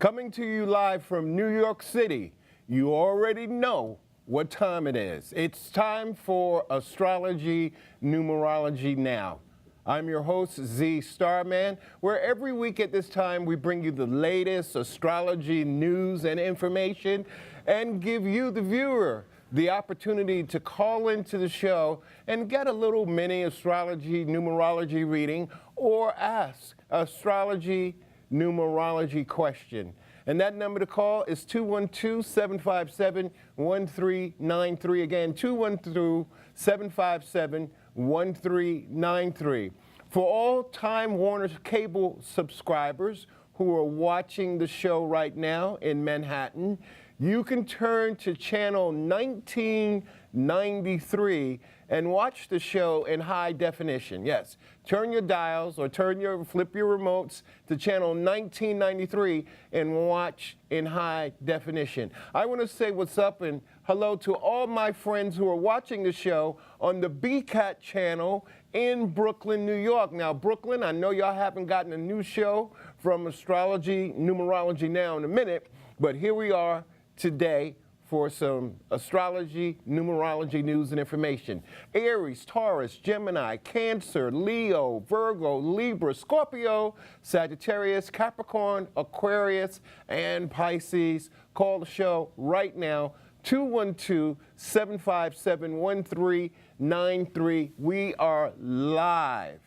Coming to you live from New York City. You already know what time it is. It's time for Astrology Numerology Now. I'm your host, Z Starman, where every week at this time we bring you the latest astrology news and information and give you, the viewer, the opportunity to call into the show and get a little mini astrology numerology reading or ask astrology numerology question. And that number to call is 212-757-1393. Again, 212-757-1393. For all Time Warner Cable subscribers who are watching the show right now in Manhattan, you can turn to channel 1993 and watch the show in high definition. Yes, turn your dials or flip your remotes to channel 1993 and watch in high definition. I want to say what's up and hello to all my friends who are watching the show on the BCAT channel in Brooklyn, New York. Now, Brooklyn, I know y'all haven't gotten a new show from Astrology Numerology Now in a minute, but here we are today for some astrology, numerology news and information. Aries, Taurus, Gemini, Cancer, Leo, Virgo, Libra, Scorpio, Sagittarius, Capricorn, Aquarius, and Pisces. Call the show right now, 212-757-1393. We are live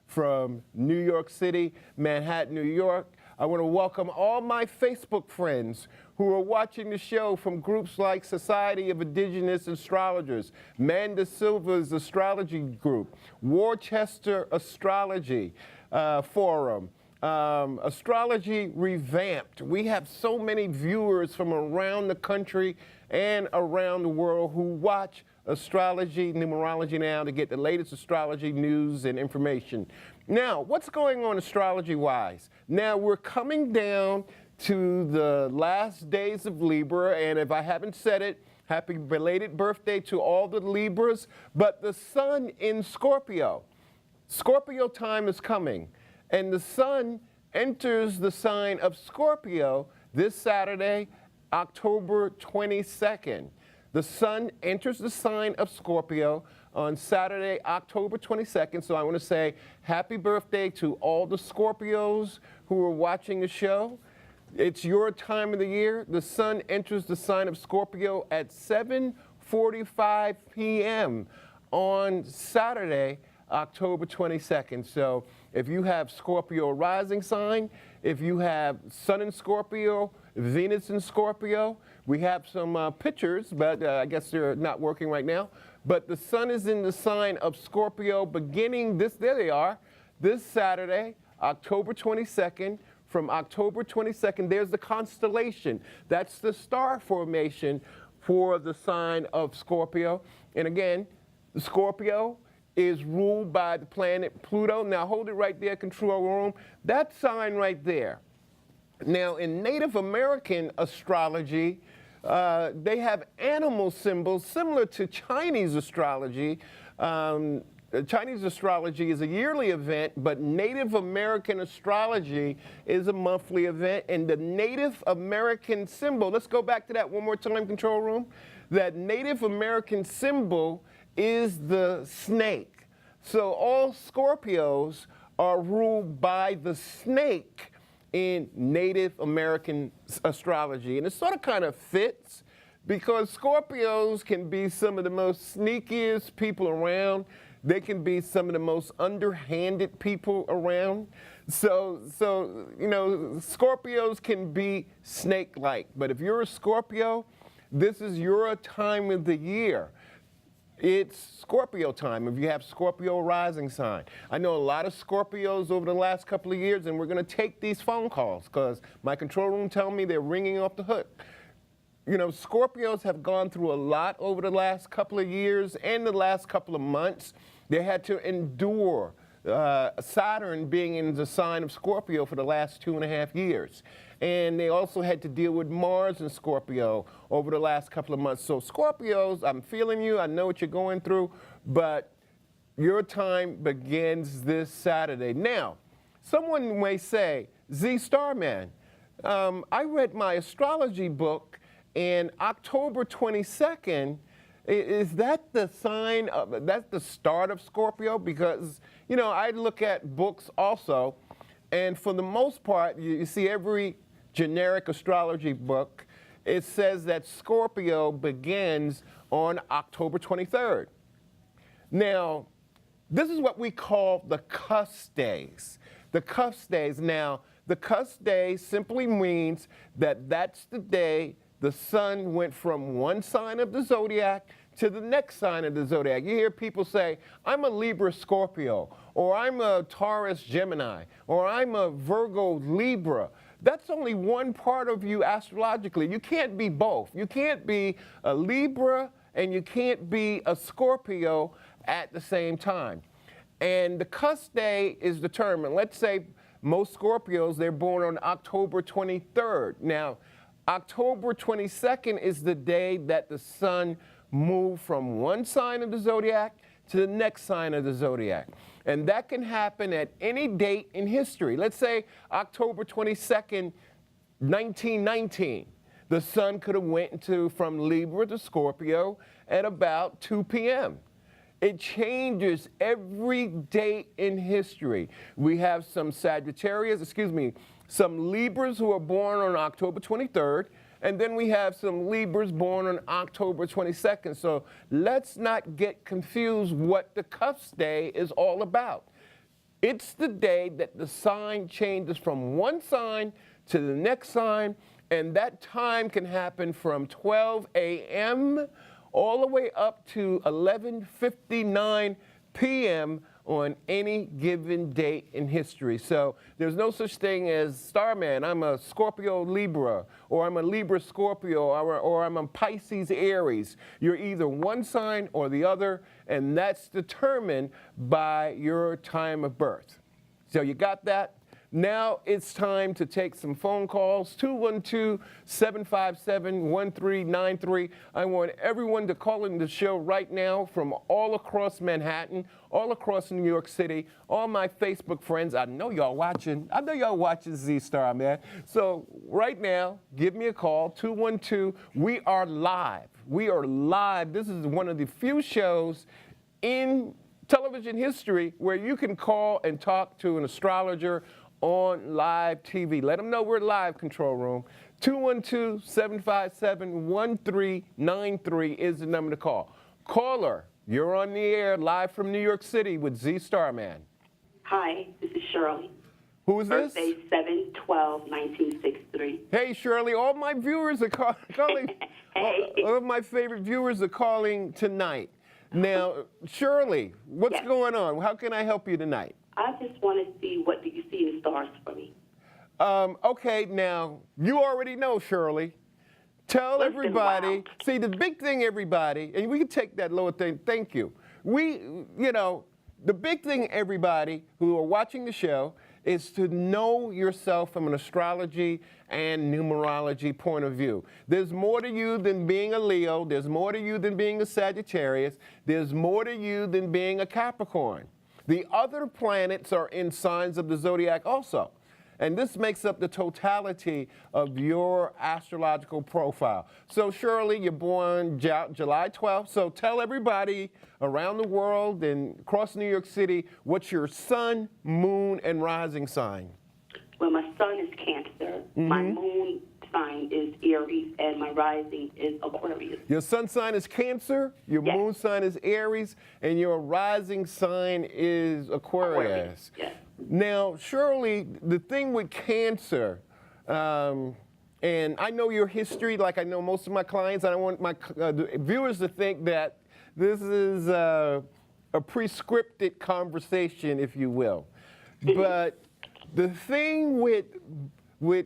from New York City, Manhattan, New York. I want to welcome all my Facebook friends who are watching the show from groups like Society of Indigenous Astrologers, Manda Silva's Astrology Group, Worcester Astrology Forum, Astrology Revamped. We have so many viewers from around the country and around the world who watch Astrology Numerology Now to get the latest astrology news and information. Now, what's going on astrology-wise? Now, we're coming down to the last days of Libra, and if I haven't said it, happy belated birthday to all the Libras, but the sun in Scorpio. Scorpio time is coming, and the sun enters the sign of Scorpio this Saturday, October 22nd. The sun enters the sign of Scorpio on Saturday, October 22nd. So I want to say happy birthday to all the Scorpios who are watching the show. It's your time of the year. The sun enters the sign of Scorpio at 7:45 p.m. on Saturday, October 22nd. So if you have Scorpio rising sign, if you have Sun in Scorpio, Venus in Scorpio, we have some pictures, but I guess they're not working right now. But the sun is in the sign of Scorpio beginning there they are, this Saturday, October 22nd. From October 22nd, there's the constellation. That's the star formation for the sign of Scorpio. And again, Scorpio is ruled by the planet Pluto. Now hold it right there, control room. That sign right there. Now in Native American astrology, they have animal symbols similar to Chinese astrology. Chinese astrology is a yearly event, but Native American astrology is a monthly event. And the Native American symbol, let's go back to that one more time, control room. That Native American symbol is the snake. So all Scorpios are ruled by the snake in Native American astrology. And it sort of kind of fits because Scorpios can be some of the most sneakiest people around. They can be some of the most underhanded people around. So you know, Scorpios can be snake-like. But if you're a Scorpio, this is your time of the year. It's Scorpio time if you have Scorpio rising sign. I know a lot of Scorpios over the last couple of years, and we're going to take these phone calls because my control room tells me they're ringing off the hook. You know, Scorpios have gone through a lot over the last couple of years and the last couple of months. They had to endure Saturn being in the sign of Scorpio for the last 2.5 years. And they also had to deal with Mars and Scorpio over the last couple of months. So Scorpios, I'm feeling you. I know what you're going through, but your time begins this Saturday. Now, someone may say, Z Starman, I read my astrology book, and October 22nd, is that the sign of, that's the start of Scorpio? Because, you know, I look at books also, and for the most part, you see every generic astrology book, it says that Scorpio begins on October 23rd. Now, this is what we call the Cusp days. The Cusp days. Now, the Cusp day simply means that that's the day the sun went from one sign of the zodiac to the next sign of the zodiac. You hear people say, I'm a Libra Scorpio, or I'm a Taurus Gemini, or I'm a Virgo Libra. That's only one part of you astrologically. You can't be both. You can't be a Libra and you can't be a Scorpio at the same time. And the Cusp day is determined. Let's say most Scorpios, they're born on October 23rd. Now, October 22nd is the day that the sun moved from one sign of the zodiac to the next sign of the zodiac. And that can happen at any date in history. Let's say October 22nd, 1919. The sun could have went from Libra to Scorpio at about 2 p.m. It changes every date in history. We have some some Libras who are born on October 23rd, and then we have some Libras born on October 22nd. So let's not get confused what the Cusp day is all about. It's the day that the sign changes from one sign to the next sign, and that time can happen from 12 a.m. all the way up to 11:59 p.m. on any given date in history. So there's no such thing as Starman, I'm a Scorpio Libra, or I'm a Libra Scorpio, or I'm a Pisces Aries. You're either one sign or the other, and that's determined by your time of birth. So you got that? Now it's time to take some phone calls, 212-757-1393. I want everyone to call in the show right now from all across Manhattan, all across New York City, all my Facebook friends. I know y'all watching. I know y'all watching Z-Star, man. So right now, give me a call, 212. We are live. We are live. This is one of the few shows in television history where you can call and talk to an astrologer on live TV. Let them know we're live, control room. 212-757-1393 is the number to call. Caller, you're on the air live from New York City with Z Starman. Hi, this is Shirley. Who is this? Birthday 7/12/1963. Hey, Shirley, all my viewers are calling. Hey. All of my favorite viewers are calling tonight. Now, Shirley, what's going on? How can I help you tonight? I just want to see, what do you see in the stars for me? Okay, now, you already know, Shirley. Tell everybody. See, the big thing, everybody, and we can take that lower thing. Thank you. The big thing, everybody who are watching the show, is to know yourself from an astrology and numerology point of view. There's more to you than being a Leo. There's more to you than being a Sagittarius. There's more to you than being a Capricorn. The other planets are in signs of the zodiac also. And this makes up the totality of your astrological profile. So Shirley, you're born July 12th. So tell everybody around the world and across New York City, what's your sun, moon, and rising sign? Well, my sun is Cancer. My moon sign is Aries, and my rising is Aquarius. Your sun sign is Cancer, your moon sign is Aries, and your rising sign is Aquarius. Yes. Now, Shirley, the thing with Cancer, and I know your history like I know most of my clients, and I want my viewers to think that this is a pre-scripted conversation, if you will. But the thing with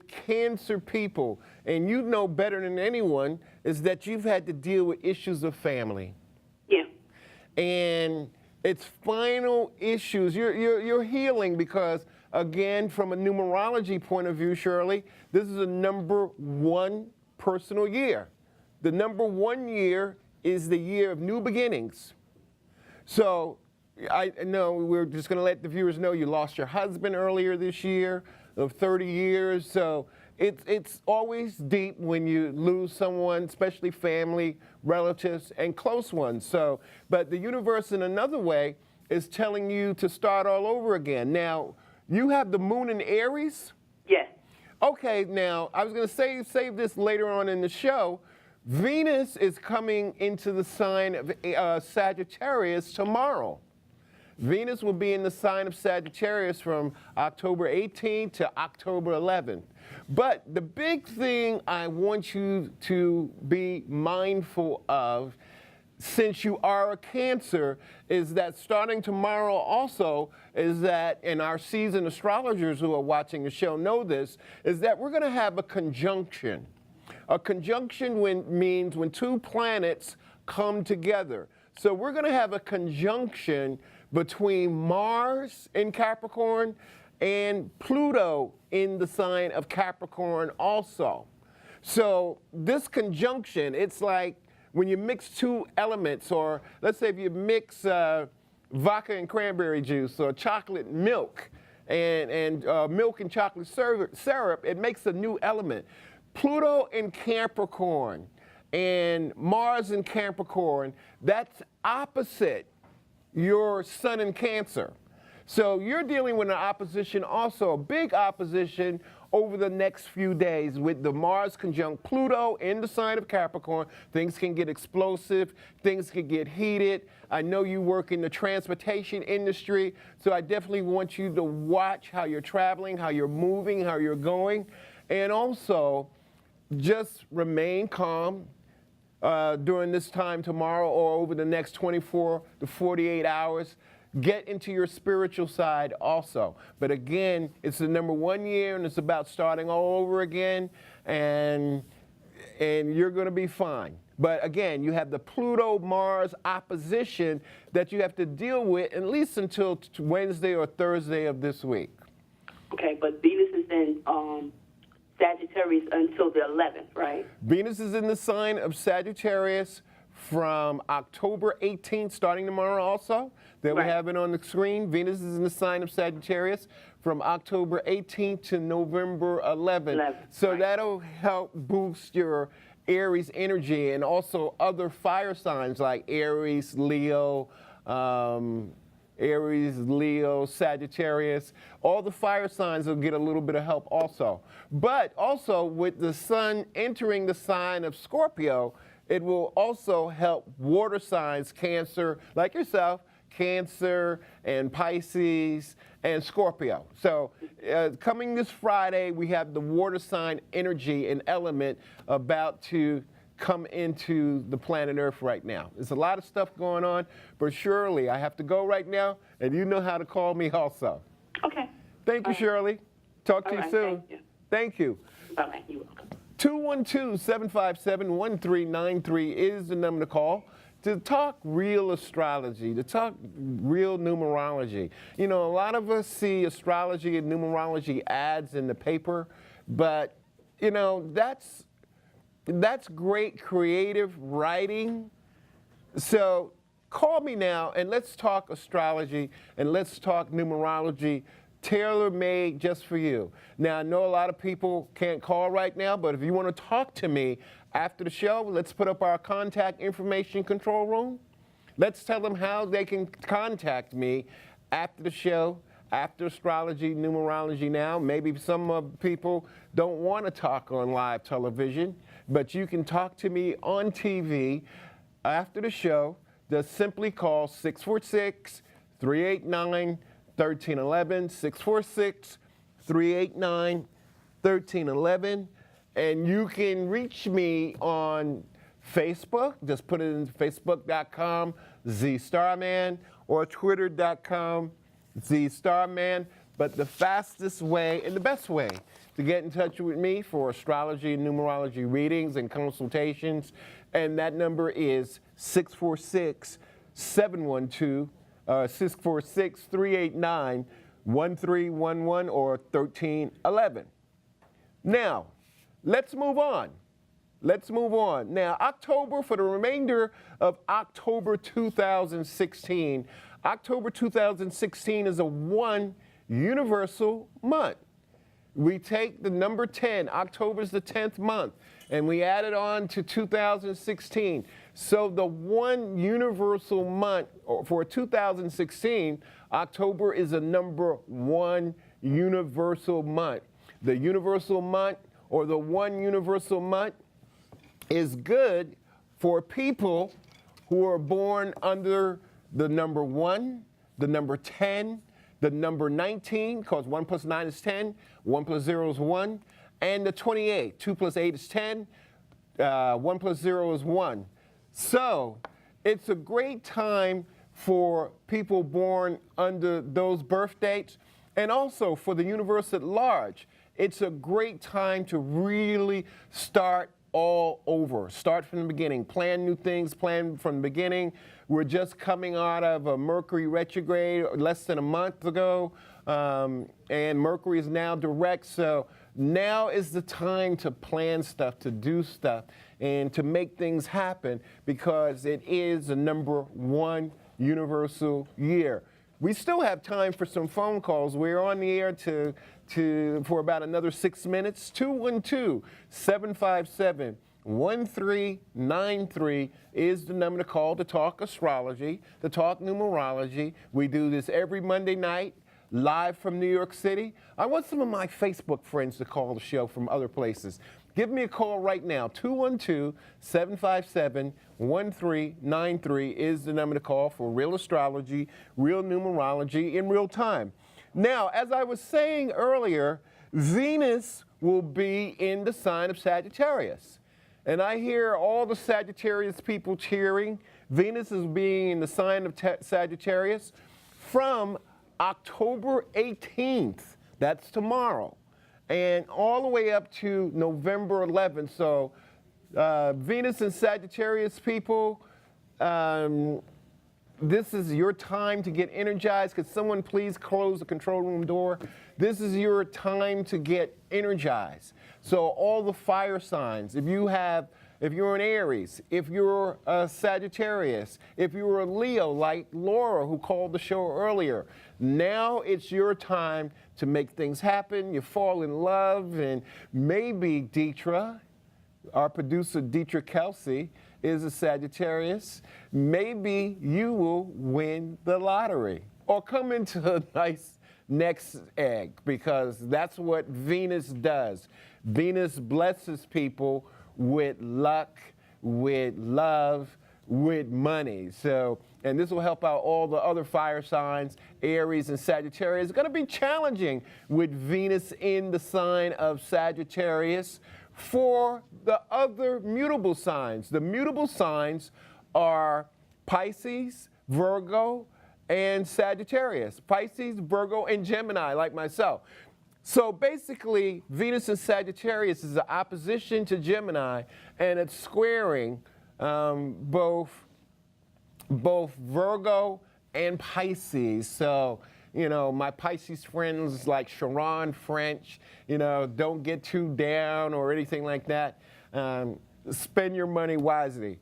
Cancer people, and you know better than anyone, is that you've had to deal with issues of family. Yeah. And it's final issues. You're healing because, again, from a numerology point of view, Shirley, this is a number one personal year. The number one year is the year of new beginnings. So I know we're just going to let the viewers know you lost your husband earlier this year of 30 years. So it's always deep when you lose someone, especially family, relatives, and close ones. So, but the universe in another way is telling you to start all over again. Now, you have the moon in Aries? Yes. Okay, now, I was going to save this later on in the show. Venus is coming into the sign of Sagittarius tomorrow. Venus will be in the sign of Sagittarius from October 18th to October 11th. But the big thing I want you to be mindful of, since you are a Cancer, is that starting tomorrow also is that, and our seasoned astrologers who are watching the show know this, is that we're going to have a conjunction. A conjunction means when two planets come together. So we're going to have a conjunction between Mars in Capricorn and Pluto in the sign of Capricorn also. So this conjunction, it's like when you mix two elements, or let's say if you mix vodka and cranberry juice, or chocolate milk and milk and chocolate syrup, it makes a new element. Pluto in Capricorn and Mars in Capricorn, that's opposite your sun in Cancer. So you're dealing with an opposition also, a big opposition over the next few days with the Mars conjunct Pluto in the sign of Capricorn. Things can get explosive, things can get heated. I know you work in the transportation industry, so I definitely want you to watch how you're traveling, how you're moving, how you're going, and also just remain calm during this time tomorrow or over the next 24 to 48 hours. Get into your spiritual side also. But again, it's the number 1 year and it's about starting all over again, and you're going to be fine. But again, you have the Pluto-Mars opposition that you have to deal with at least until Wednesday or Thursday of this week. Okay, but Venus is in Sagittarius until the 11th, right? Venus is in the sign of Sagittarius from October 18th, starting tomorrow also. There we have it on the screen. Venus is in the sign of Sagittarius from October 18th to November 11th. So that'll help boost your Aries energy, and also other fire signs like Aries, Leo, Sagittarius. All the fire signs will get a little bit of help also. But also with the sun entering the sign of Scorpio, it will also help water signs, Cancer, like yourself, Cancer and Pisces and Scorpio. So coming this Friday, we have the water sign energy and element about to come into the planet Earth right now. There's a lot of stuff going on, but Shirley, I have to go right now, and you know how to call me also. Okay. Thank you, Shirley. Talk to you soon. Thank you. Thank you. Bye-bye. You're welcome. 212-757-1393 is the number to call to talk real astrology, to talk real numerology. You know, a lot of us see astrology and numerology ads in the paper, but, you know, that's great creative writing. So call me now and let's talk astrology and let's talk numerology, tailor-made just for you. Now, I know a lot of people can't call right now, but if you want to talk to me after the show, let's put up our contact information control room. Let's tell them how they can contact me after the show, after Astrology Numerology Now. Maybe some of people don't want to talk on live television, but you can talk to me on TV after the show. Just simply call 646-389-1311, 646-389-1311. And you can reach me on Facebook. Just put it in facebook.com, ZStarman, or twitter.com, ZStarman. But the fastest way and the best way to get in touch with me for astrology and numerology readings and consultations, and that number is 646-712, 646-389-1311 or 1311. Now, let's move on. Let's move on. Now, October, for the remainder of October 2016, October 2016 is a one universal month. we take the number 10, October's the 10th month, and we add it on to 2016. So the one universal month for 2016, October is a number 1 universal month. The universal month, or the one universal month, is good for people who are born under the number 1, the number 10, the number 19, because 1 plus 9 is 10, 1 plus 0 is 1, and the 28. 2 plus 8 is 10, 1 plus 0 is 1. So it's a great time for people born under those birth dates, and also for the universe at large. It's a great time to really start all over. Start from the beginning. Plan new things, plan from the beginning. We're just coming out of a Mercury retrograde less than a month ago, and Mercury is now direct. So now is the time to plan stuff, to do stuff, and to make things happen, because it is the number 1 universal year. We still have time for some phone calls. We're on the air for about another 6 minutes. 212-757-1393 is the number to call to talk astrology, to talk numerology. We do this every Monday night, live from New York City. I want some of my Facebook friends to call the show from other places. Give me a call right now. 212-757-1393 is the number to call for real astrology, real numerology in real time. Now, as I was saying earlier, Venus will be in the sign of Sagittarius. And I hear all the Sagittarius people cheering. Venus is being in the sign of Sagittarius from October 18th. That's tomorrow. And all the way up to November 11th. So Venus and Sagittarius people, this is your time to get energized. Could someone please close the control room door? This is your time to get energized. So all the fire signs, if you're an Aries, if you're a Sagittarius, if you're a Leo like Laura who called the show earlier, now it's your time to make things happen. You fall in love, and maybe Deetra, our producer Deetra Kelsey, is a Sagittarius. Maybe you will win the lottery or come into a nice next egg, because that's what Venus does. Venus blesses people with luck, with love, with money. So, and this will help out all the other fire signs, Aries and Sagittarius. It's going to be challenging with Venus in the sign of Sagittarius. For the other mutable signs, the mutable signs are Pisces, Virgo, and Sagittarius. Pisces, Virgo, and Gemini, like myself. So basically, Venus in Sagittarius is an opposition to Gemini, and it's squaring both Virgo and Pisces. So, you know, my Pisces friends like Sharon French, you know, don't get too down or anything like that. Spend your money wisely.